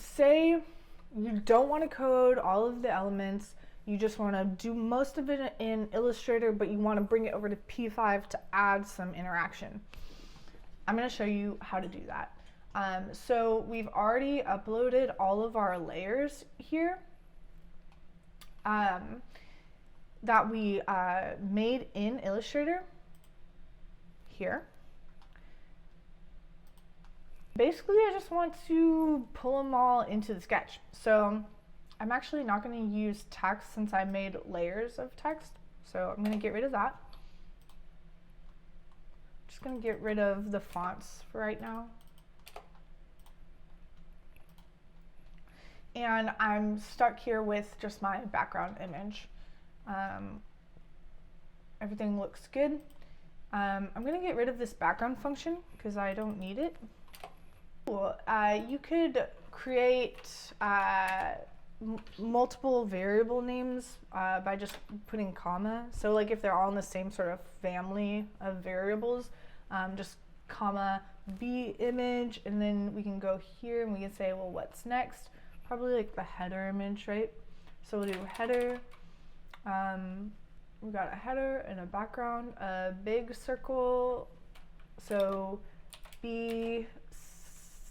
say you don't want to code all of the elements, you just want to do most of it in Illustrator, but you want to bring it over to P5 to add some interaction. I'm going to show you how to do that. So we've already uploaded all of our layers here that we made in Illustrator here. Basically, I just want to pull them all into the sketch. So I'm actually not going to use text since I made layers of text. So I'm going to get rid of that. Just going to get rid of the fonts for right now. And I'm stuck here with just my background image. Everything looks good. I'm going to get rid of this background function because I don't need it. You could create multiple variable names by just putting comma. So like if they're all in the same sort of family of variables, just comma b image, and then we can go here and we can say, well, what's next? Probably like the header image, right? So we'll do header. We got a header and a background, a big circle. So B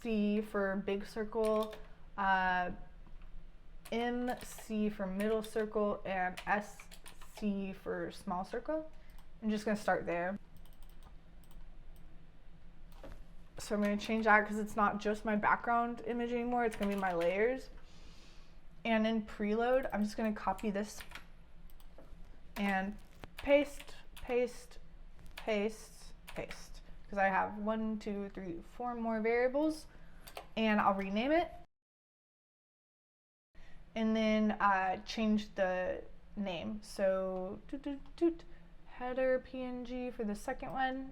C for big circle, MC for middle circle, and SC for small circle. I'm just going to start there. So I'm going to change that because it's not just my background image anymore, it's going to be my layers. And in preload, I'm just going to copy this and paste, paste, paste, paste. Because I have 1, 2, 3, 4 more variables, and I'll rename it. And then change the name. So header PNG for the second one.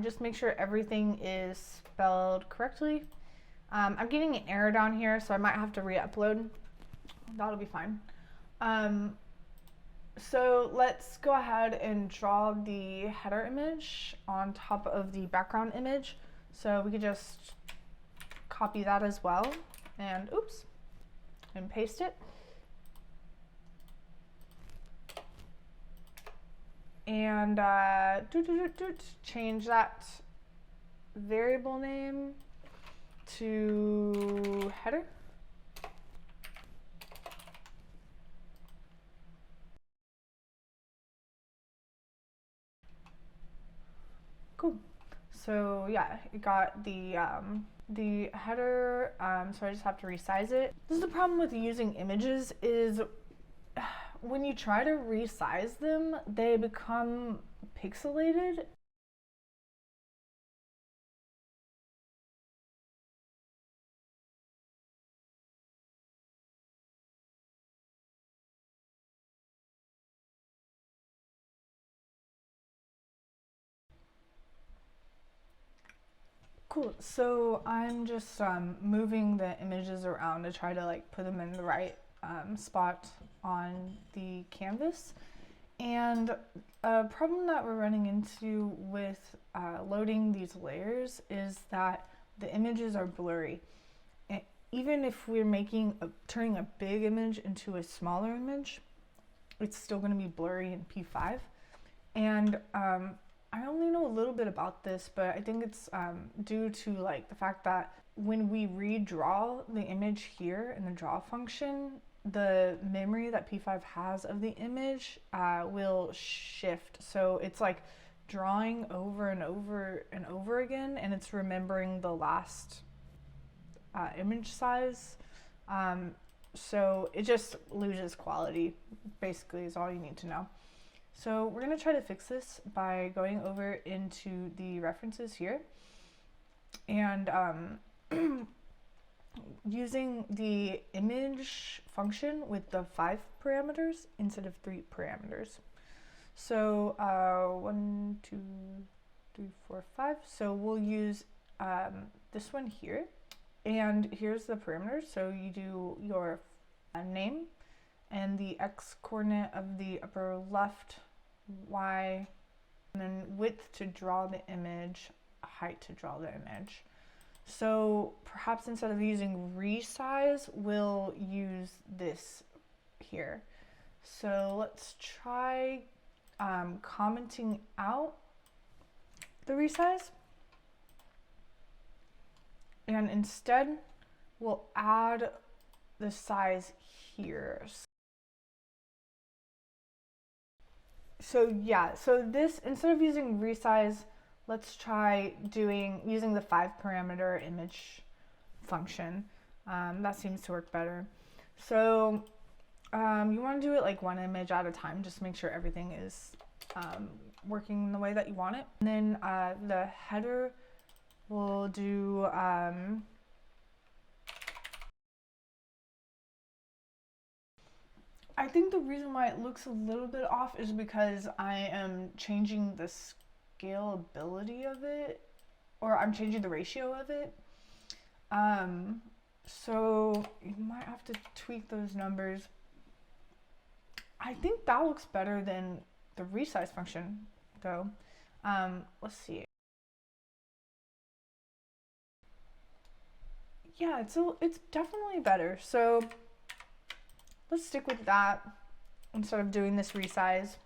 Just make sure everything is spelled correctly. I'm getting an error down here, so I might have to re-upload. That'll be fine. So let's go ahead and draw the header image on top of the background image. So we could just copy that as well, and oops, and paste it. And change that variable name to header. Cool. So yeah, it got the header, so I just have to resize it. This is the problem with using images is when you try to resize them, they become pixelated. Cool, so I'm just moving the images around to try to like put them in the right spot on the canvas. And a problem that we're running into with loading these layers is that the images are blurry. And even if we're turning a big image into a smaller image, it's still going to be blurry in P5. And I only know a little bit about this, but I think it's due to like the fact that when we redraw the image here in the draw function, the memory that P5 has of the image will shift. So it's like drawing over and over and over again, and it's remembering the last image size. So it just loses quality, basically, is all you need to know. So we're going to try to fix this by going over into the references here and using the image function with the 5 parameters instead of 3 parameters. So 1, 2, 3, 4, 5. So we'll use this one here. And here's the parameters. So you do your name and the x coordinate of the upper left, y, and then width to draw the image, height to draw the image. So perhaps instead of using resize, we'll use this here. So let's try commenting out the resize. And instead, we'll add the size here. So yeah, so this, instead of using resize, let's try using the 5-parameter image function. That seems to work better. So you want to do it like one image at a time, just make sure everything is working the way that you want it. And then the header, we'll do I think the reason why it looks a little bit off is because I am changing the scalability of it, or I'm changing the ratio of it. So you might have to tweak those numbers. I think that looks better than the resize function though. Let's see. Yeah, it's definitely better. So let's stick with that instead of doing this resize.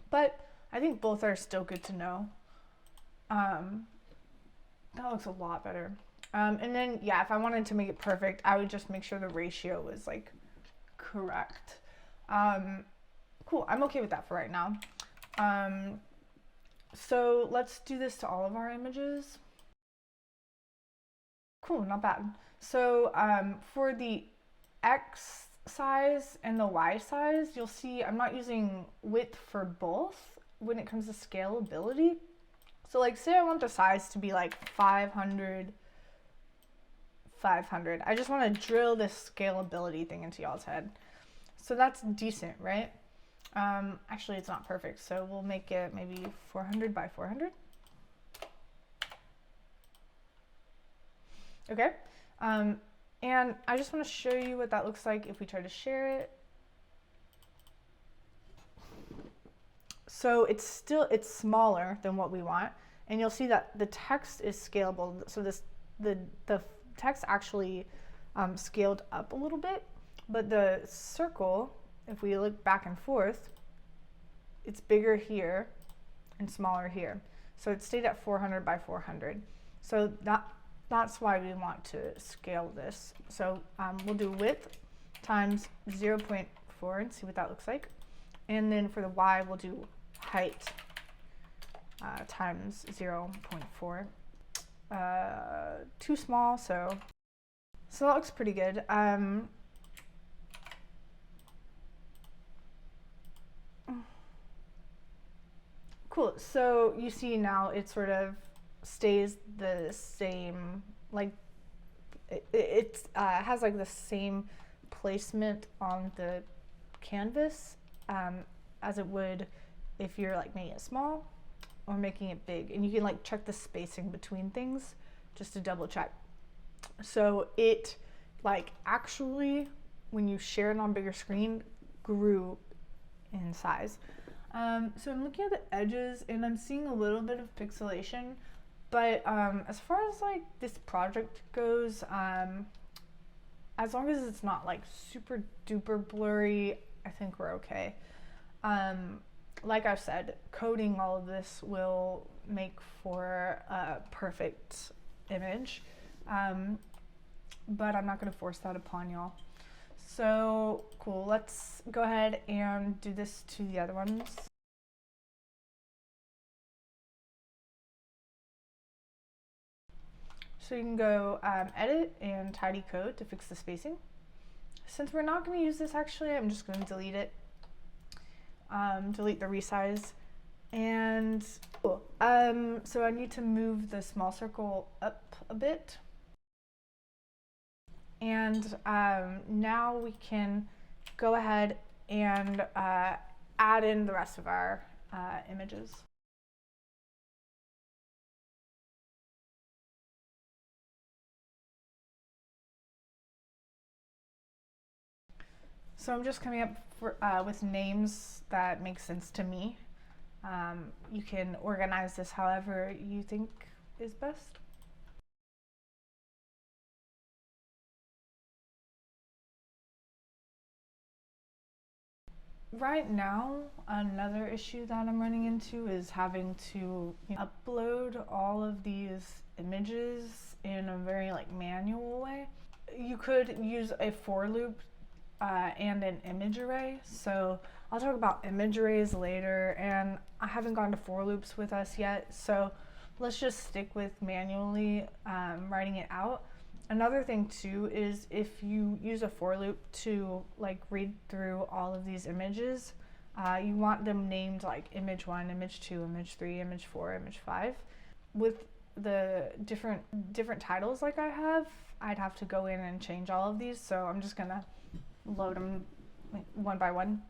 But I think both are still good to know. That looks a lot better. And then, yeah, if I wanted to make it perfect, I would just make sure the ratio was like correct. Cool, I'm okay with that for right now. So let's do this to all of our images. Cool, not bad. So for the X size and the Y size, you'll see I'm not using width for both when it comes to scalability. So like say I want the size to be like 500. I just want to drill this scalability thing into y'all's head. So that's decent, right? Actually it's not perfect, so we'll make it maybe 400 by 400. Okay. And I just want to show you what that looks like if we try to share it. So it's smaller than what we want, and you'll see that the text is scalable. So the text actually scaled up a little bit, but the circle, if we look back and forth, it's bigger here and smaller here. So it stayed at 400 by 400. So that's why we want to scale this. So we'll do width times 0.4 and see what that looks like. And then for the Y, we'll do height times 0.4. Too small, so that looks pretty good. Cool, so you see now it sort of stays the same, like it has like the same placement on the canvas as it would if you're like making it small or making it big. And you can like check the spacing between things just to double check. So it like actually, when you share it on bigger screen, grew in size. So I'm looking at the edges and I'm seeing a little bit of pixelation, but as far as like this project goes, as long as it's not like super duper blurry, I think we're okay. Like I've said, coding all of this will make for a perfect image, but I'm not going to force that upon y'all. So cool, let's go ahead and do this to the other ones. So you can go edit and tidy code to fix the spacing. Since we're not going to use this actually, I'm just going to delete it. Delete the resize. And cool. So I need to move the small circle up a bit. And now we can go ahead and add in the rest of our images. So I'm just coming up with names that make sense to me. You can organize this however you think is best. Right now, another issue that I'm running into is having to upload all of these images in a very manual way. You could use a for loop and an image array. So I'll talk about image arrays later, and I haven't gone to for loops with us yet. So let's just stick with manually writing it out. Another thing too is if you use a for loop to read through all of these images, you want them named like image 1, image 2, image 3, image 4, image 5. With the different titles like I have, I'd have to go in and change all of these, so I'm just gonna load them one by one.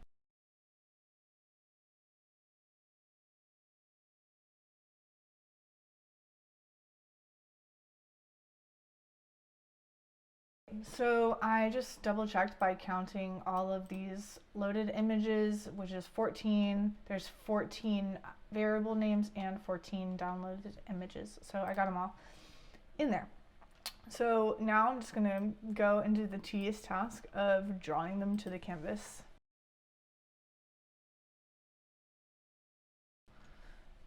So I just double checked by counting all of these loaded images, which is 14. There's 14 variable names and 14 downloaded images. So I got them all in there. So now I'm just gonna go into the tedious task of drawing them to the canvas.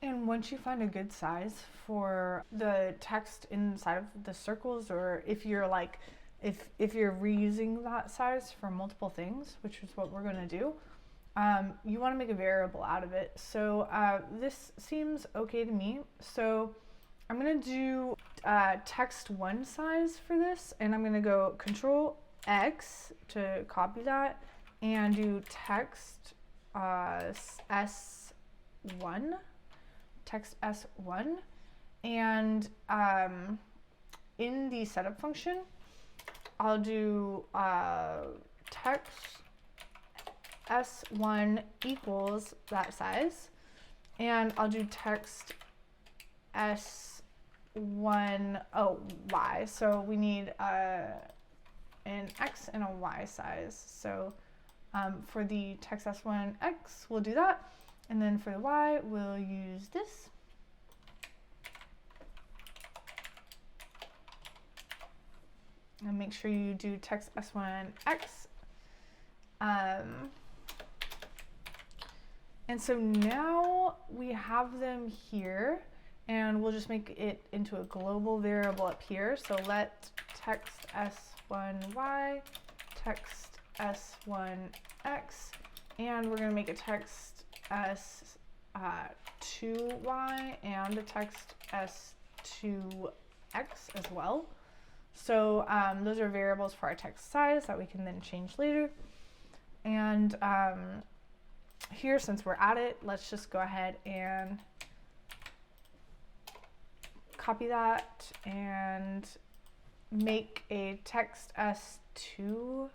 And once you find a good size for the text inside of the circles, or if you're if you're reusing that size for multiple things, which is what we're going to do, you want to make a variable out of it. So this seems okay to me. So I'm going to do text 1 size for this, and I'm going to go Control X to copy that and do text S1, text S1, and in the setup function, I'll do text S1 equals that size, and I'll do text S1 Y. So we need an X and a Y size. So for the text S1 X, we'll do that, and then for the Y, we'll use this. And make sure you do text S1X. And so now we have them here, and we'll just make it into a global variable up here. So let text S1Y, text S1X, and we're going to make a text S2Y and a text S2X as well. So those are variables for our text size that we can then change later. And here, since we're at it, let's just go ahead and copy that and make a text S2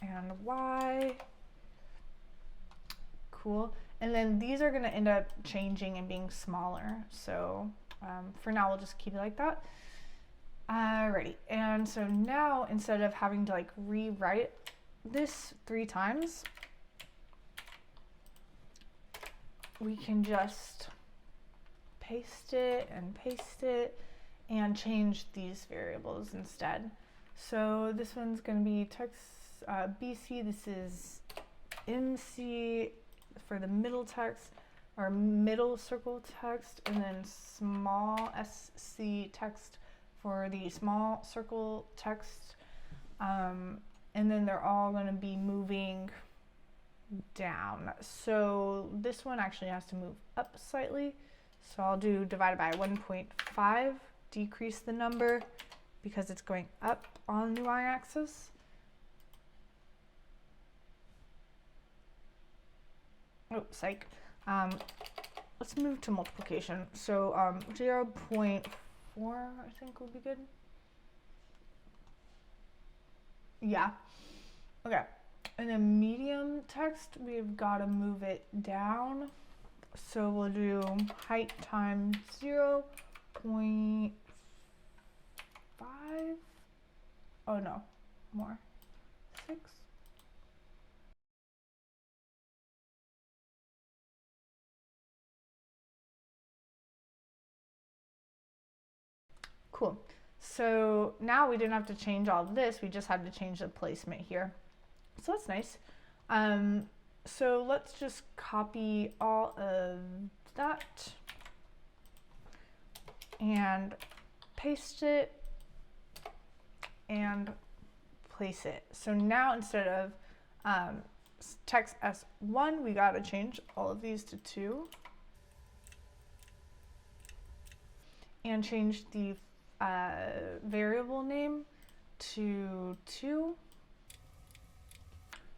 and Y. Cool. And then these are going to end up changing and being smaller. So for now, we'll just keep it like that. Alrighty, and so now instead of having to rewrite this 3 times, we can just paste it and change these variables instead. So this one's going to be text BC, this is MC for the middle text, or middle circle text, and then small SC text for the small circle text. And then they're all going to be moving down. So this one actually has to move up slightly. So I'll do divided by 1.5, decrease the number because it's going up on the y-axis. Oh, psych. Let's move to multiplication. So 0.4 I think would be good. Yeah. Okay. And then medium text, we've got to move it down. So we'll do height times 0.5. Oh no, more. 6. Cool. So now we didn't have to change all of this, we just had to change the placement here. So that's nice. So let's just copy all of that and paste it and place it. So now instead of text S1, we gotta change all of these to 2 and change the variable name to 2.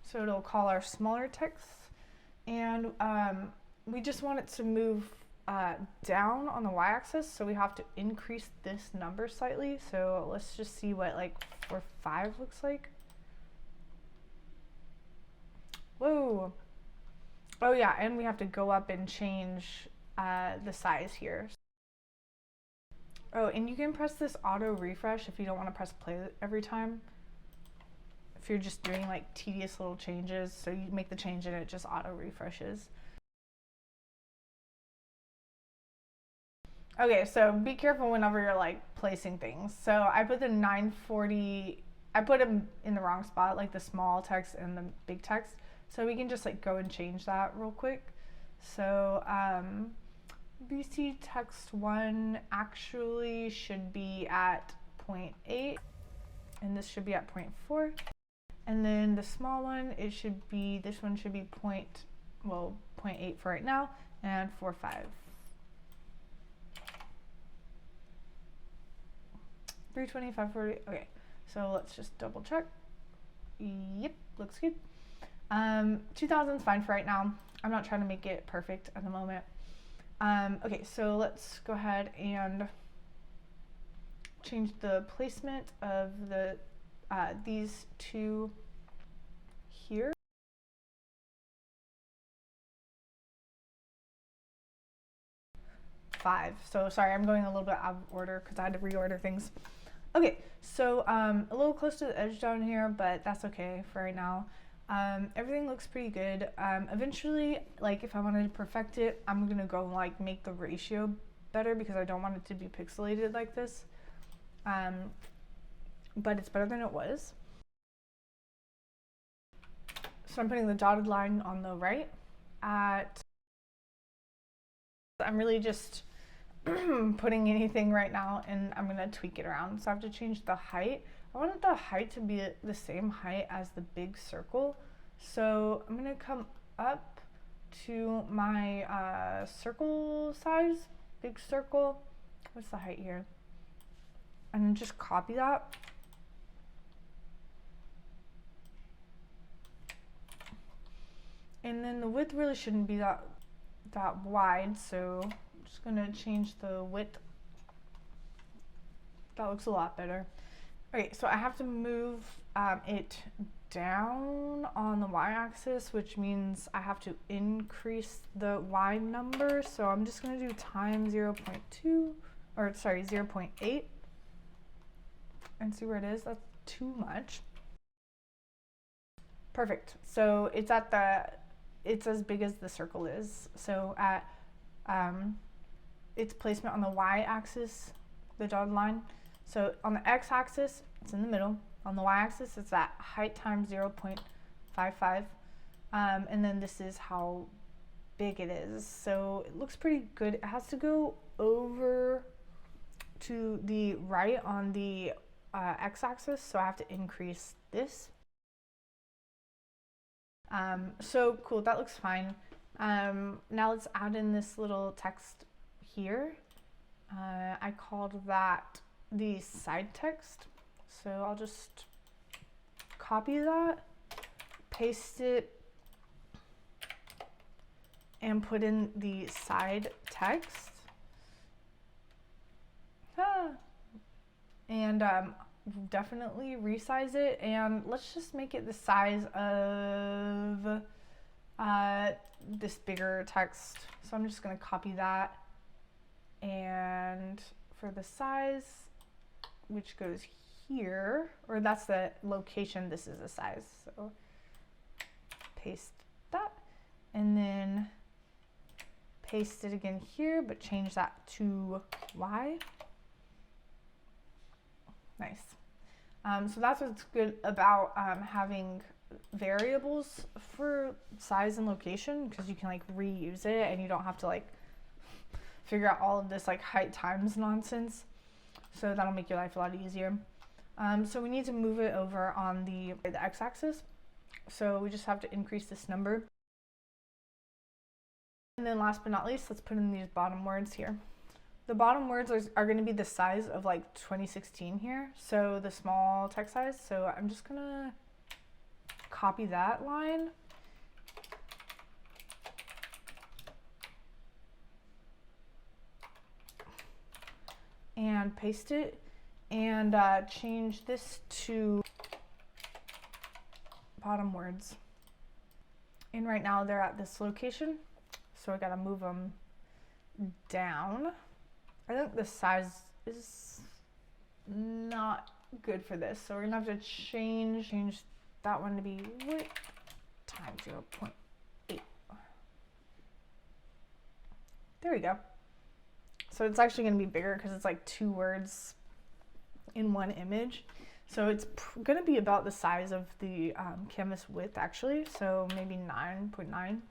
So it'll call our smaller text, and we just want it to move down on the y-axis, so we have to increase this number slightly. So let's just see what like 5 looks like. Whoa. Oh yeah, and we have to go up and change the size here. Oh, and you can press this auto refresh if you don't want to press play every time. If you're just doing like tedious little changes, so you make the change and it just auto refreshes. Okay, so be careful whenever you're like placing things. So I put the 940, I put them in the wrong spot, like the small text and the big text. So we can just like go and change that real quick. So BC text 1 actually should be at 0.8, and this should be at 0.4. And then the small one, it should be, this one should be 0.8 for right now, and 4.5. 325, 40, okay. So let's just double check. Yep, looks good. 2000 is fine for right now. I'm not trying to make it perfect at the moment. Okay, so let's go ahead and change the placement of the these 2 here. Five. So sorry, I'm going a little bit out of order because I had to reorder things. Okay, so a little close to the edge down here, but that's okay for right now. Everything looks pretty good. Eventually, like if I wanted to perfect it, I'm gonna go like make the ratio better because I don't want it to be pixelated like this. But it's better than it was. So I'm putting the dotted line on the right at, I'm really just putting anything right now, and I'm gonna tweak it around. So I have to change the height. I wanted the height to be the same height as the big circle. So I'm gonna come up to my circle size, big circle. What's the height here? And just copy that. And then the width really shouldn't be that wide, so I'm just gonna change the width. That looks a lot better. Okay, so I have to move it down on the y-axis, which means I have to increase the y number. So I'm just gonna do times 0.2, or sorry, 0.8, and see where it is. That's too much. Perfect. So it's at it's as big as the circle is. So at its placement on the y-axis, the dotted line. So on the x-axis, it's in the middle. On the y-axis, it's at height times 0.55. And then this is how big it is. So it looks pretty good. It has to go over to the right on the x-axis, so I have to increase this. So cool, that looks fine. Now let's add in this little text here. I called that the side text. So I'll just copy that, paste it, and put in the side text. And definitely resize it, and let's just make it the size of this bigger text. So I'm just going to copy that, and for the size, which goes here, or that's the location, this is the size, so paste that, and then paste it again here, but change that to y. Nice. So that's what's good about having variables for size and location, because you can like reuse it and you don't have to like figure out all of this like height times nonsense. So that'll make your life a lot easier. So we need to move it over on the x-axis. So we just have to increase this number. And then last but not least, let's put in these bottom words here. The bottom words are going to be the size of like 2016 here, so the small text size. So I'm just going to copy that line. And paste it, and change this to bottom words. And right now they're at this location, so I gotta move them down. I think the size is not good for this, so we're gonna have to change that one to be width times 0.8. There we go. So it's actually going to be bigger because it's like 2 words in one image. So it's going to be about the size of the canvas width actually. So maybe 9.9.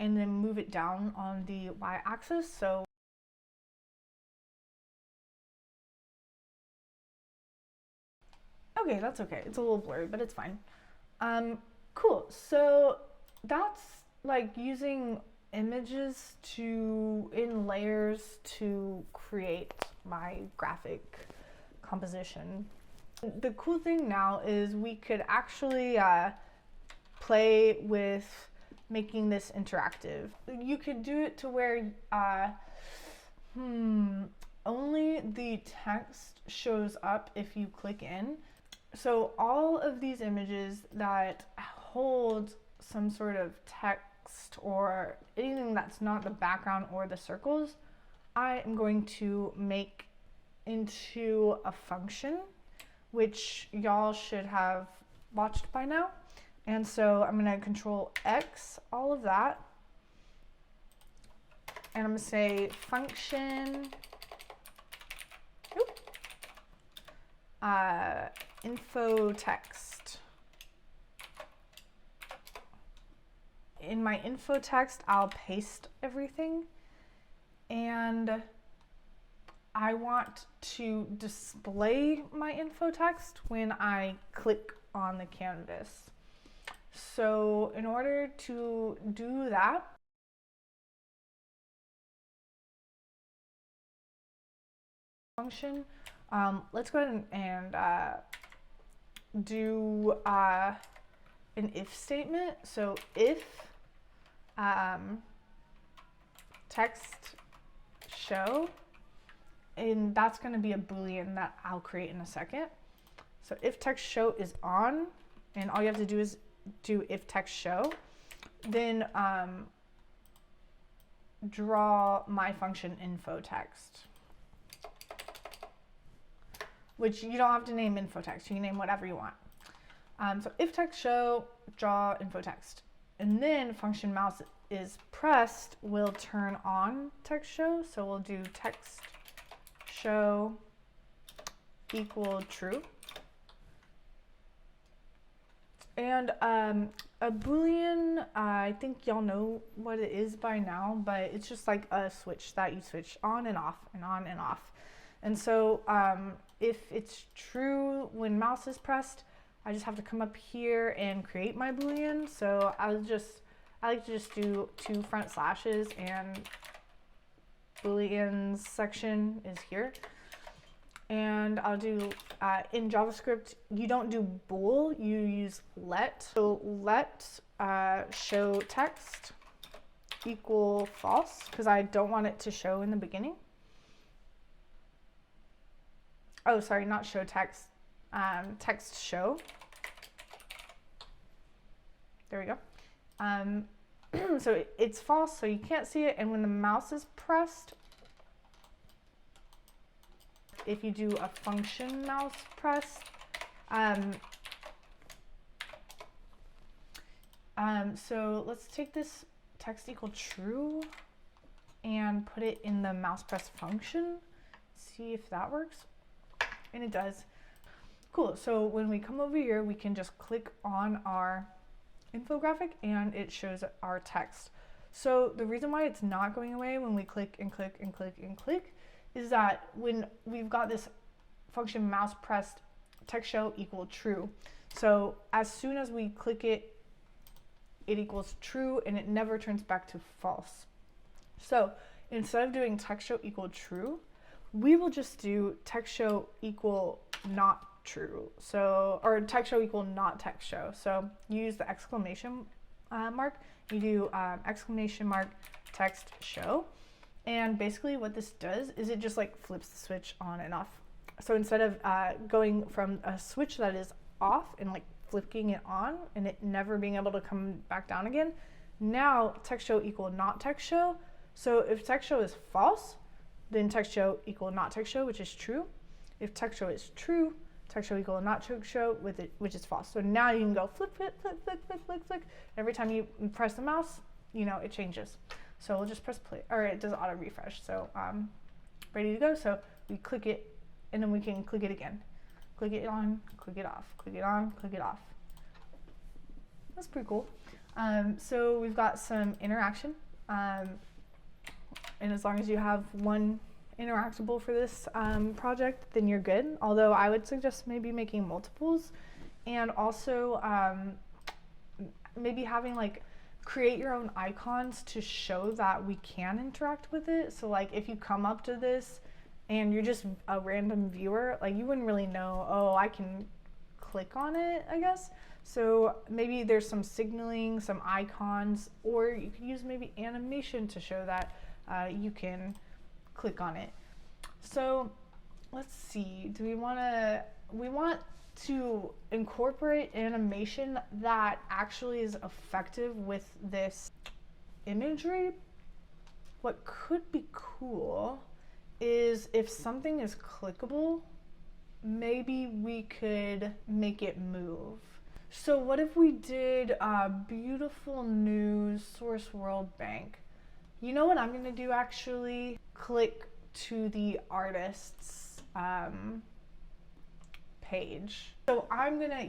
And then move it down on the y-axis. So okay, that's okay. It's a little blurry, but it's fine. Cool. So that's like using images in layers to create my graphic composition. The cool thing now is we could actually play with making this interactive. You could do it to where only the text shows up if you click in. So all of these images that hold some sort of text or anything that's not the background or the circles, I am going to make into a function, which y'all should have watched by now. And so I'm going to control X all of that, and I'm going to say function info text. In my info text, I'll paste everything, and I want to display my info text when I click on the canvas. So in order to do that, function, let's go ahead and do an if statement. So if text show, and that's going to be a boolean that I'll create in a second. So if text show is on, and all you have to do is do if text show, then draw my function info text, which you don't have to name info text. You can name whatever you want. So if text show, draw info text, and then function mouse is pressed will turn on text show. So we'll do text show equal true. And a boolean, I think y'all know what it is by now, but it's just like a switch that you switch on and off and on and off. And so if it's true when mouse is pressed, I just have to come up here and create my boolean. So I like to just do 2 front slashes, and booleans section is here. And I'll do, in JavaScript, you don't do bool, you use let. So let show text equal false, because I don't want it to show in the beginning. Oh, sorry, not show text, text show. There we go. So it's false, so you can't see it, and when the mouse is pressed, if you do a function mouse press, so let's take this text equal true and put it in the mouse press function. See if that works. and it does. Cool, so when we come over here, we can just click on our infographic and it shows our text. So the reason why it's not going away when we click and click and click and click is that when we've got this function mouse pressed text show equal true. So as soon as we click it, it equals true and it never turns back to false. So instead of doing text show equal true, we will just do text show equal not true. So, or text show equal not text show. So you use the exclamation mark, you do exclamation mark text show. And basically what this does is it just like flips the switch on and off. So instead of going from a switch that is off and like flicking it on and it never being able to come back down again, now text show equal not text show. So if text show is false, then text show equal not text show, which is true. If text show is true, text show equal not text show with it, which is false. So now you can go flip, flip, flip, flip, flip, flip, flip. Every time you press the mouse, you know, it changes. So we'll just press play, or it does auto refresh. So ready to go. So we click it and then we can click it again. Click it on, click it off, click it on, click it off. That's pretty cool. So we've got some interaction. And as long as you have one interactable for this project, then you're good. Although I would suggest maybe making multiples, and also maybe having like create your own icons to show that we can interact with it. So like if you come up to this and you're just a random viewer, like you wouldn't really know, oh, I can click on it, I guess. So maybe there's some signaling, some icons, or you could use maybe animation to show that you can click on it. So let's see, we want to incorporate animation that actually is effective with this imagery. What could be cool is if something is clickable, maybe we could make it move. So what if we did beautiful news source World Bank? You know what I'm gonna do actually? Click to the artist's page. So I'm gonna,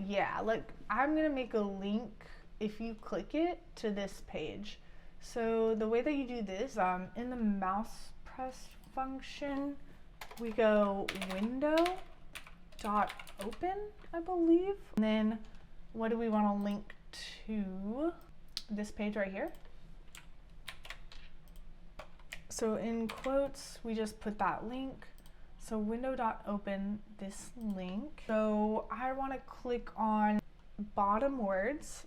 I'm gonna make a link if you click it to this page. So the way that you do this, in the mouse press function, we go window.open, I believe. And then what do we want to link to? This page right here. So in quotes, we just put that link. So window.open this link. So I want to click on bottom words.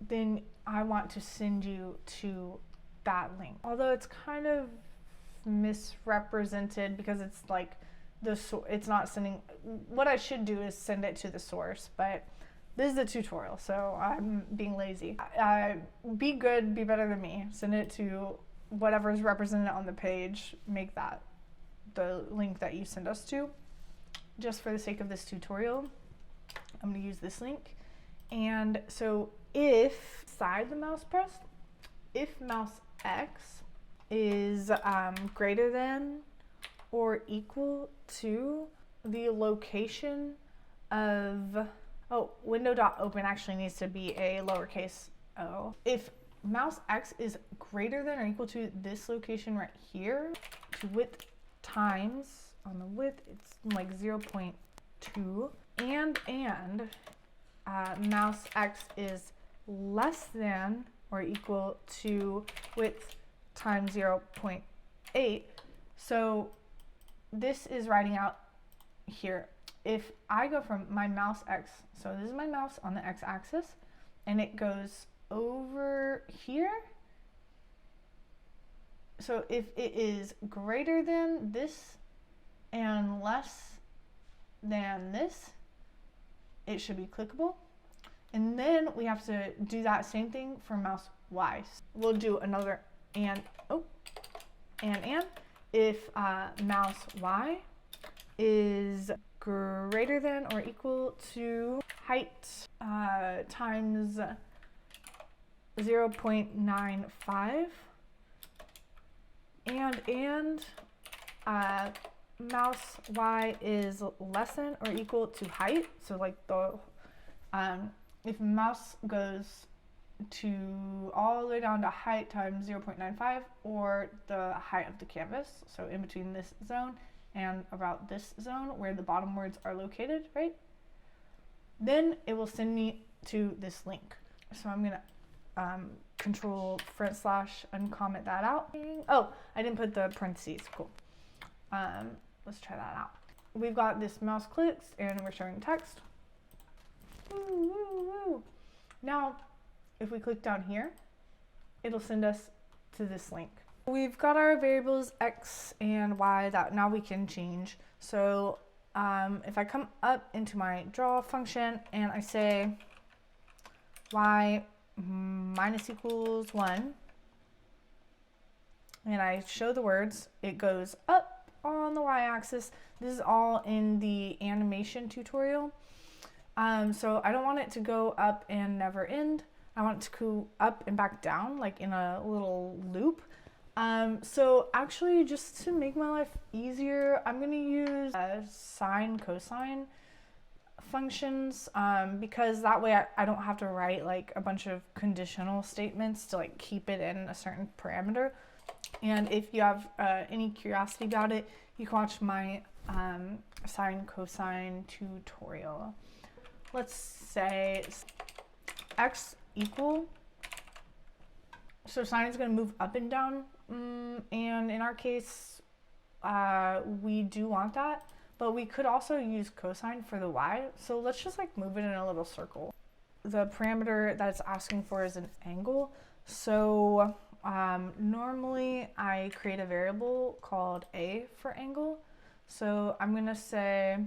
Then I want to send you to that link. Although it's kind of misrepresented because it's like it's not sending. What I should do is send it to the source, but this is a tutorial, so I'm being lazy. Be good, be better than me. Send it to whatever is represented on the page. Make that the link that you send us to. Just for the sake of this tutorial, I'm going to use this link. And so if side the mouse press, if mouse X is greater than or equal to the location of, window.open actually needs to be a lowercase o. If mouse X is greater than or equal to this location right here, to width times, on the width it's like 0.2, and mouse X is less than or equal to width times 0.8. So this is writing out here. If I go from my mouse X, so this is my mouse on the X axis, and it goes over here. So if it is greater than this and less than this, it should be clickable. And then we have to do that same thing for mouse Y. We'll do another and if mouse Y is greater than or equal to height times 0.95, and mouse y is less than or equal to height. So like the if mouse goes to all the way down to height times 0.95, or the height of the canvas, so in between this zone and about this zone where the bottom words are located, right? Then it will send me to this link. So I'm gonna control front slash uncomment that out. Oh, I didn't put the parentheses, cool. Let's try that out. We've got this mouse clicks and we're showing text. Woo, woo, woo. Now, if we click down here, it'll send us to this link. We've got our variables x and y that now we can change. So if I come up into my draw function and I say y minus equals 1, and I show the words, it goes up on the y-axis. This is all in the animation tutorial. So I don't want it to go up and never end. I want it to go up and back down, like in a little loop. So actually, just to make my life easier, I'm gonna use sine, cosine functions, because that way I don't have to write like a bunch of conditional statements to like keep it in a certain parameter. And if you have any curiosity about it, you can watch my sine, cosine tutorial. Let's say x equal, so sine is going to move up and down, and in our case we do want that, but we could also use cosine for the y. So let's just like move it in a little circle. The parameter that it's asking for is an angle. So normally I create a variable called a for angle. So I'm going to say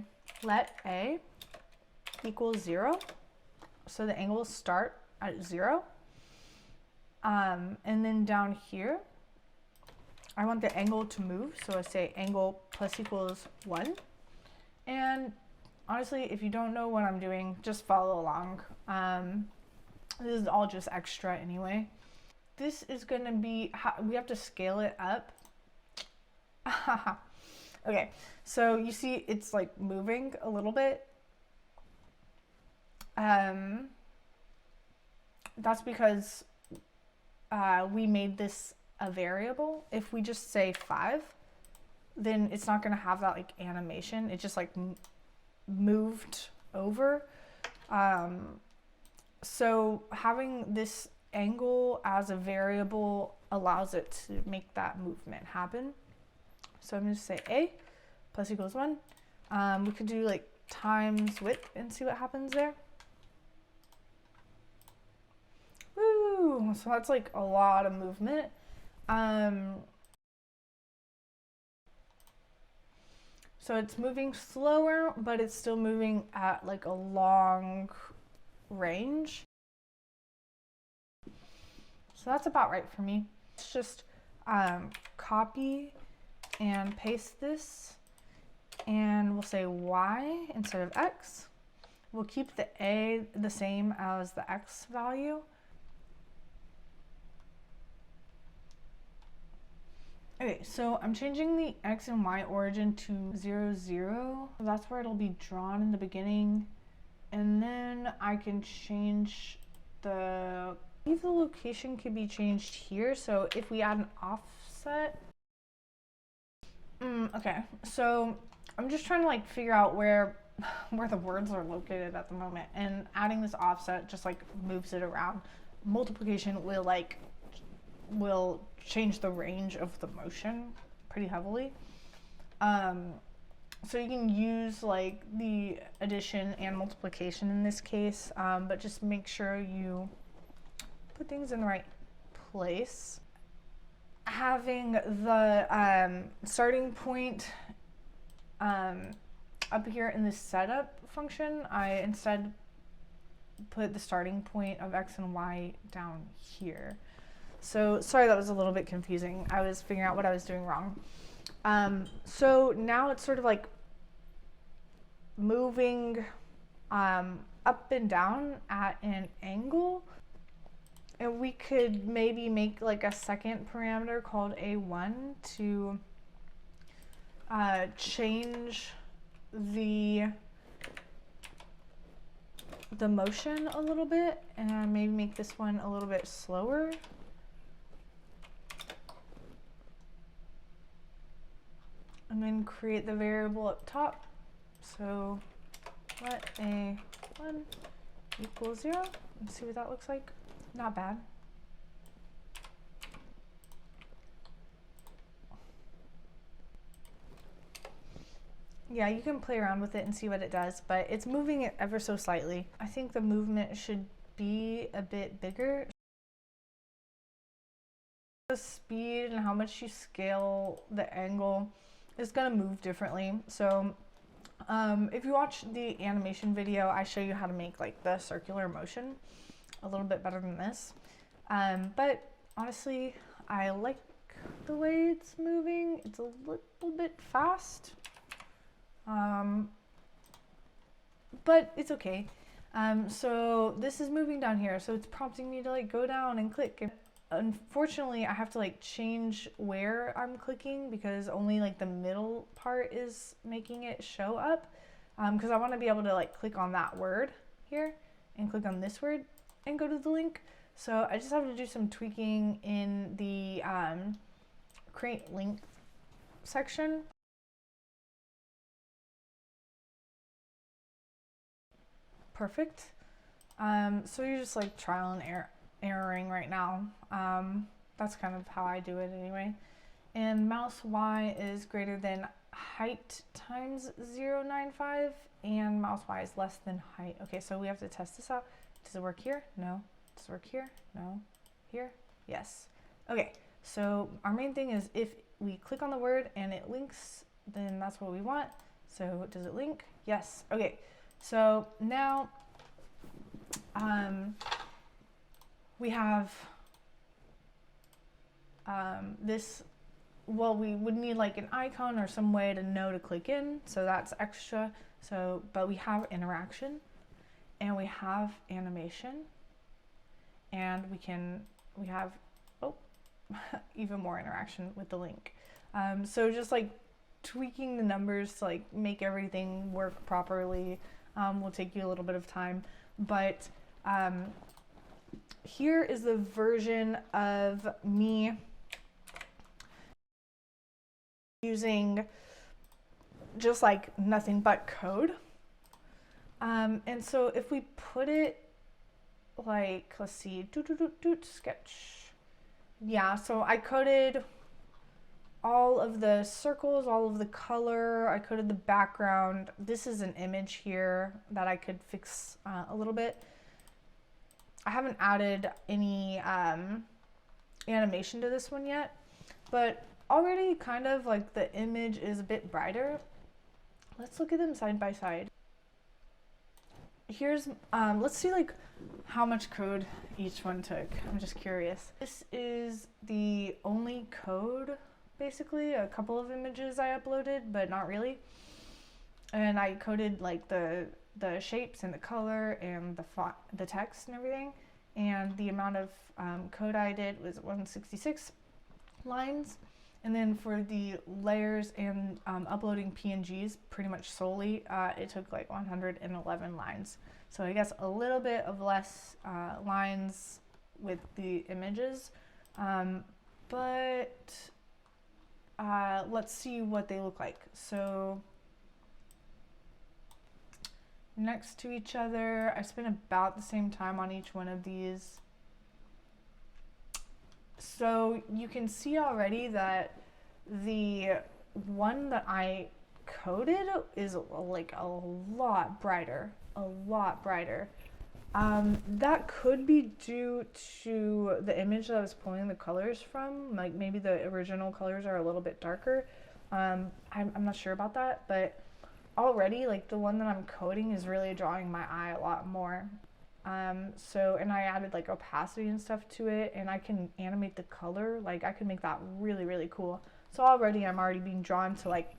let a equal 0. So the angle will start at 0. And then down here, I want the angle to move. So I say angle plus equals 1. And honestly, if you don't know what I'm doing, just follow along. This is all just extra anyway. This is going to be, we have to scale it up. Okay, so you see it's like moving a little bit. That's because we made this a variable. If we just say 5, then it's not going to have that like animation. It just like moved over. So having this angle as a variable allows it to make that movement happen. So I'm going to say a plus equals 1. We could do like times width and see what happens there. Woo! So that's like a lot of movement. So it's moving slower, but it's still moving at like a long range. So that's about right for me. Let's just copy and paste this, and we'll say y instead of x. We'll keep the a the same as the x value. Okay, so I'm changing the x and y origin to 0, 0. That's where it'll be drawn in the beginning. And then I can change the location could be changed here. So if we add an offset. Okay, so I'm just trying to like figure out where the words are located at the moment. And adding this offset just like moves it around. Multiplication will change the range of the motion pretty heavily. So you can use like the addition and multiplication in this case, but just make sure you put things in the right place. Having the starting point up here in the setup function, I instead put the starting point of x and y down here. So sorry, that was a little bit confusing. I was figuring out what I was doing wrong. So now it's sort of like moving up and down at an angle. And we could maybe make like a second parameter called a1 to change the motion a little bit and maybe make this one a little bit slower. And then create the variable up top. So let a1 equals 0 and see what that looks like. Not bad. Yeah, you can play around with it and see what it does, but it's moving it ever so slightly. I think the movement should be a bit bigger. The speed and how much you scale the angle is going to move differently. So if you watch the animation video, I show you how to make like the circular motion a little bit better than this. But honestly, I like the way it's moving. It's a little bit fast. But it's okay. So this is moving down here, so it's prompting me to like go down and click. And unfortunately, I have to like change where I'm clicking because only like the middle part is making it show up. Because I want to be able to like click on that word here and click on this word and go to the link. So I just have to do some tweaking in the create link section. Perfect. So you're just like trial and erroring right now. That's kind of how I do it anyway. And mouse Y is greater than height times 0.95 and mouse Y is less than height. Okay, so we have to test this out. Does it work here? No. Does it work here? No. Here? Yes. Okay, so our main thing is if we click on the word and it links, then that's what we want. So does it link? Yes. Okay. So now we have this, well, we would need like an icon or some way to know to click in, so that's extra. So, but we have interaction and we have animation and we have, oh, even more interaction with the link. So just like tweaking the numbers to like make everything work properly will take you a little bit of time, but here is the version of me using just like nothing but code. And so if we put it like, let's see, sketch. Yeah, so I coded all of the circles, all of the color, I coded the background. This is an image here that I could fix a little bit. I haven't added any animation to this one yet, but already kind of like the image is a bit brighter. Let's look at them side by side. Here's, let's see like how much code each one took. I'm just curious. This is the only code. Basically, a couple of images I uploaded, but not really. And I coded like the shapes and the color and the font, the text and everything. And the amount of code I did was 166 lines. And then for the layers and uploading PNGs pretty much solely, it took like 111 lines. So I guess a little bit of less lines with the images, but let's see what they look like. So next to each other, I spent about the same time on each one of these. So you can see already that the one that I coded is like a lot brighter, that could be due to the image that I was pulling the colors from. Like maybe the original colors are a little bit darker. I'm not sure about that, but already like the one that I'm coding is really drawing my eye a lot more. So, and I added like opacity and stuff to it, and I can animate the color. Like I could make that really, really cool. So already I'm already being drawn to like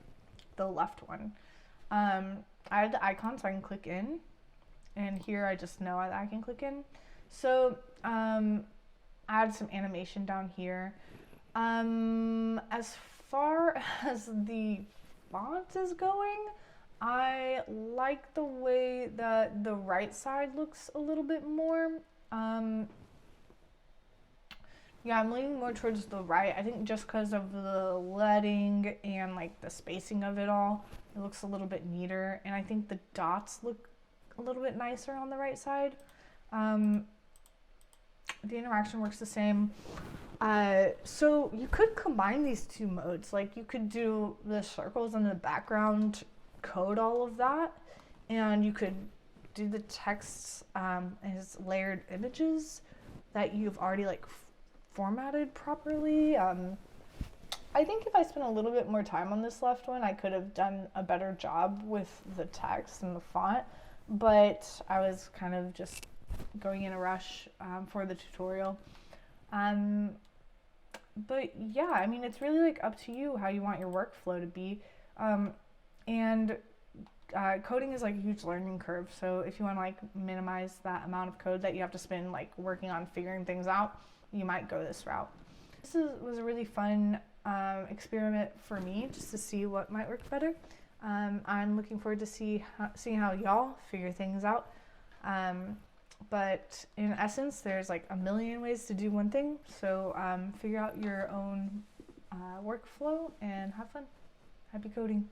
the left one. I added the icon so I can click in, and here I just know I can click in. So I added some animation down here. As far as the font is going. I like the way that the right side looks a little bit more. Yeah, I'm leaning more towards the right. I think just because of the leading and like the spacing of it all, it looks a little bit neater. And I think the dots look a little bit nicer on the right side. The interaction works the same. So you could combine these two modes. Like you could do the circles in the background, code all of that, and you could do the text as layered images that you've already like formatted properly. I think if I spent a little bit more time on this left one, I could have done a better job with the text and the font, but I was kind of just going in a rush for the tutorial. But yeah, I mean, it's really like up to you how you want your workflow to be. And coding is like a huge learning curve. So if you want to like minimize that amount of code that you have to spend like working on figuring things out, you might go this route. This was a really fun experiment for me, just to see what might work better. I'm looking forward to seeing how y'all figure things out. But in essence, there's like a million ways to do one thing. So figure out your own workflow and have fun. Happy coding.